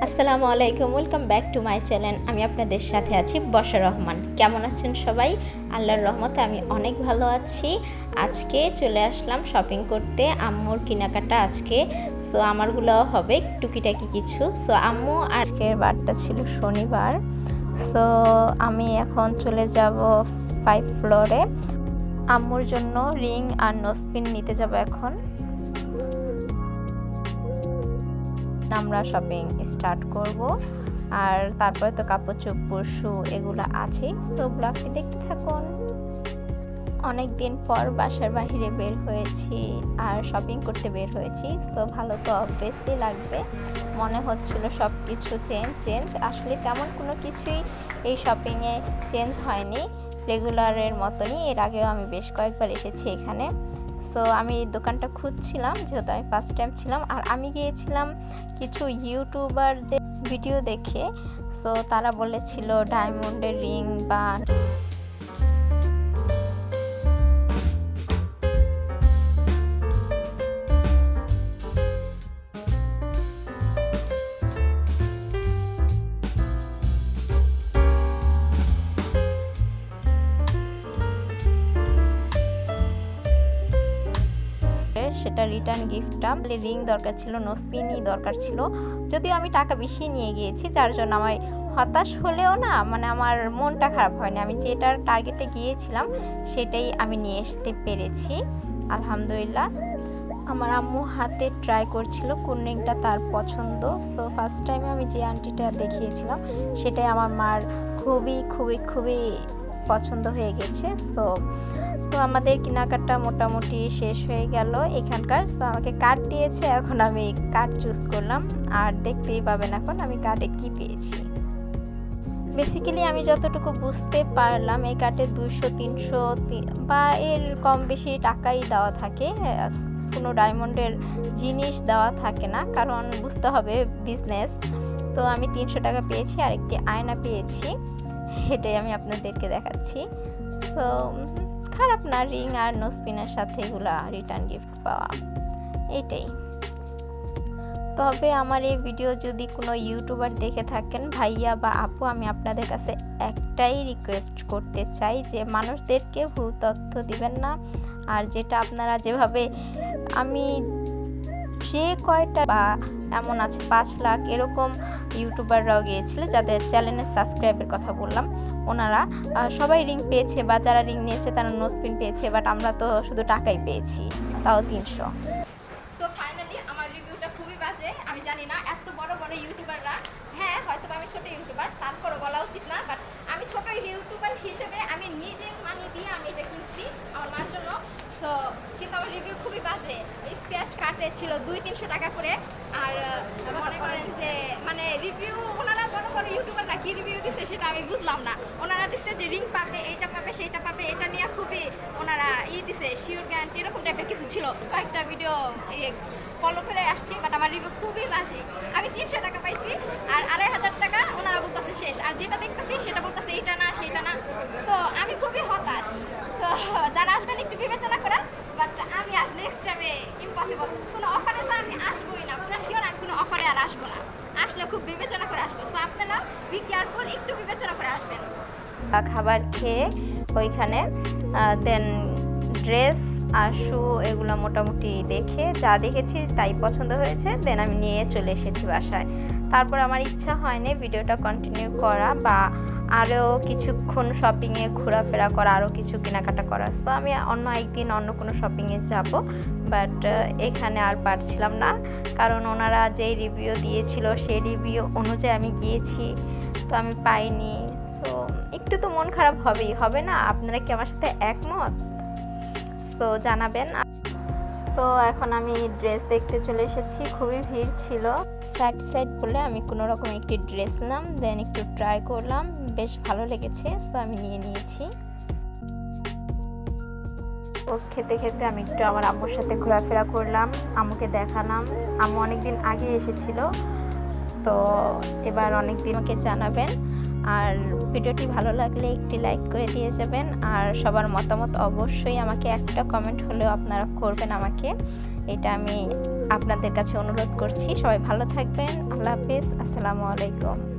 আসসালামু আলাইকুম, welcome back to my channel. আমি আপনাদের সাথে আছি বশর রহমান। কেমন আছেন সবাই? আল্লাহর রহমতে আমি অনেক ভালো আছি। আজকে চলে আসলাম শপিং করতে, আম্মুর কেনাকাটা আজকে। সো আমারগুলোও হবে টুকিটাকি কিছু। সো আম্মু আজকের বারটা ছিল শনিবার। সো আমি এখন চলে যাব 5 ফ্লোরে। আম্মুর জন্য রিং আর নোজপিন নিতে যাব এখন। আমরা শপিং স্টার্ট করব, আর তারপরে তো কাপড় চোপড় শু এগুলো আছেই। তো ব্লগটি দেখতে থাকুন। অনেক দিন পর বাসার বাইরে বের হয়েছি আর শপিং করতে বের হয়েছি। সো ভালো তো অবভিয়াসলি লাগবে। মনে হচ্ছিল সব কিছু চেঞ্জ। আসলে তেমন কোনো কিছুই এই শপিংয়ে চেঞ্জ হয়নি, রেগুলারের মতনই। এর আগেও আমি বেশ কয়েকবার এসেছি এখানে। সো আমি দোকানটা খুঁজছিলাম, যেহেতু আমি ফার্স্ট টাইম ছিলাম। আর আমি গিয়েছিলাম কিছু ইউটিউবারদের ভিডিও দেখে। সো তারা বলেছিল ডায়মন্ডের রিং বা সেটা রিটার্ন গিফটটা। রিং দরকার ছিল, নোজপিনই দরকার ছিল। যদিও আমি টাকা বেশি নিয়ে গিয়েছি, যার জন্য আমার হতাশ হলেও না, মানে আমার মনটা খারাপ হয়নি। আমি যেটার টার্গেটে গিয়েছিলাম সেটাই আমি নিয়ে আসতে পেরেছি, আলহামদুলিল্লাহ। আমার আম্মু হাতে ট্রাই করছিল কোন রিংটা তার পছন্দ। সো ফার্স্ট টাইমে আমি যে আন্টিটা দেখিয়েছিলাম সেটাই আমার মার খুবই খুবই খুবই পছন্দ হয়ে গেছে। তো আমাদের কেনাকাটা মোটামুটি শেষ হয়ে গেল এখানকার। তো আমাকে কার্ড দিয়েছে, এখন আমি কার্ড চুজ করলাম। আর দেখতেই পাবেন এখন আমি কার্ডে কি পেয়েছি। বেসিক্যালি আমি যতটুকু বুঝতে পারলাম, এই কার্ডে 200-300 বা এর কম বেশি টাকাই দেওয়া থাকে, কোনো ডায়মন্ডের জিনিস দেওয়া থাকে না, কারণ বুঝতে হবে বিজনেস। তো আমি 300 টাকা পেয়েছি আর একটি আয়না পেয়েছি, এটাই আমি আপনাদেরকে দেখাচ্ছি। তো খারাপ না, রিং আর নোজপিনের সাথে এগুলা রিটার্ন গিফট পাওয়া, এটাই। তবে আমার এই ভিডিও যদি কোনো ইউটিউবার দেখে থাকেন, ভাইয়া বা আপু, আমি আপনাদের কাছে একটাই রিকোয়েস্ট করতে চাই যে মানুষদেরকে ভুল তথ্য দিবেন না। আর যেটা আপনারা যেভাবে, আমি যে কয়টা বা এমন আছে 5 লাখ এরকম ইউটিউবাররাও গিয়েছিল, যাদের চ্যানেলের সাবস্ক্রাইবের কথা বললাম, ওনারা সবাই রিং পেয়েছে, বা যারা রিং নিয়েছে তারা নোজপিন পেয়েছে, বাট আমরা তো শুধু টাকাই পেয়েছি, তাও 300। সো ফাইনালি আমার রিভিউটা খুবই বাজে। আমি জানি না এত বড় বড় ইউটিউবাররা, হ্যাঁ হয়তো আমি ছোট ইউটিউবার, তারপরও বলা উচিত না, বাট আমি ছোট ইউটিউবার হিসেবে আমি নিজে মানি দিয়ে আমি এটা কিনছি আমার মার জন্য। সো কিন্তু আমার রিভিউ খুবই বাজে। স্ক্র্যাচ কাটে ছিল 200-300 টাকা করে। আর মনে করেন যে মানে রিভিউ ওনারা বড় বড় ইউটিউবাররা কি রিভিউ দিচ্ছে সেটা আমি বুঝলাম না। ওনারা দিচ্ছে যে রিং পাবে, এইটা পাবে, সেইটা পাবে, এটা নিয়ে খুবই ওনারা দিছে শিওর গ্যারান্টি, এরকম টাইপের কিছু ছিল। কয়েকটা ভিডিও ফলো করে আসছি, বাট আমার রিভিউ খুবই বাজে। আমি 300 টাকা পাইছি আর 2500 টাকা ওনারা বলতেছে শেষ, আর যেটা দেখতেছি সেটা বলতেছে এইটা না সেইটা না। তো আমি খুবই হতাশ। তো যারা আসবেন একটু বিবেচনা করেন, বাট আমি আর নেক্সট টাইমে ইম্পসিবল, কোনো অফারে তো আমি আসবোই না, পুরো শিওর আমি কোনো অফারে আর আসবো না। আসলে খুব বিবেচনা করে আসবো। সো আপনারা বি কেয়ারফুল, একটু বিবেচনা করে আসবেন। খাবার খেয়ে ওইখানে দেন ড্রেস আর শু এগুলো মোটামুটি দেখে যা দেখেছি তাই পছন্দ হয়েছে, দেন আমি নিয়ে চলে এসেছি বাসায়। তারপর আমার ইচ্ছা হয়নি ভিডিওটা কন্টিনিউ করা বা আরও কিছুক্ষণ শপিংয়ে ঘোরাফেরা করা, আরও কিছু কেনাকাটা করা। তো আমি অন্য একদিন অন্য কোনো শপিংয়ে যাব, বাট এখানে আর পারছিলাম না, কারণ ওনারা যেই রিভিউ দিয়েছিল সেই রিভিউ অনুযায়ী আমি গিয়েছি, তো আমি পাইনি। সো একটু তো মন খারাপ হবেই, হবে না? আপনারা কি আমার সাথে একমত? তো জানাবেন। তো এখন আমি ড্রেস দেখতে চলে এসেছি, খুবই ভিড় ছিল। সাইড বলে আমি কোনো রকম একটি ড্রেস নিলাম, দেন একটু ট্রাই করলাম, বেশ ভালো লেগেছে, তো আমি নিয়ে নিয়েছি। ও খেতে খেতে আমি একটু আমার আম্মুর সাথে ঘোরাফেরা করলাম, আম্মুকে দেখালাম। আম্মু অনেকদিন আগে এসেছিল, তো এবার অনেকদিন আমাকে জানাবেন। আর ভিডিওটি ভালো লাগলে একটি লাইক করে দিয়ে যাবেন, আর সবার মতামত অবশ্যই আমাকে একটা কমেন্ট হলেও আপনারা করবেন আমাকে, এটা আমি আপনাদের কাছে অনুরোধ করছি। সবাই ভালো থাকবেন। আল্লাহ হাফেজ। আসসালামু আলাইকুম।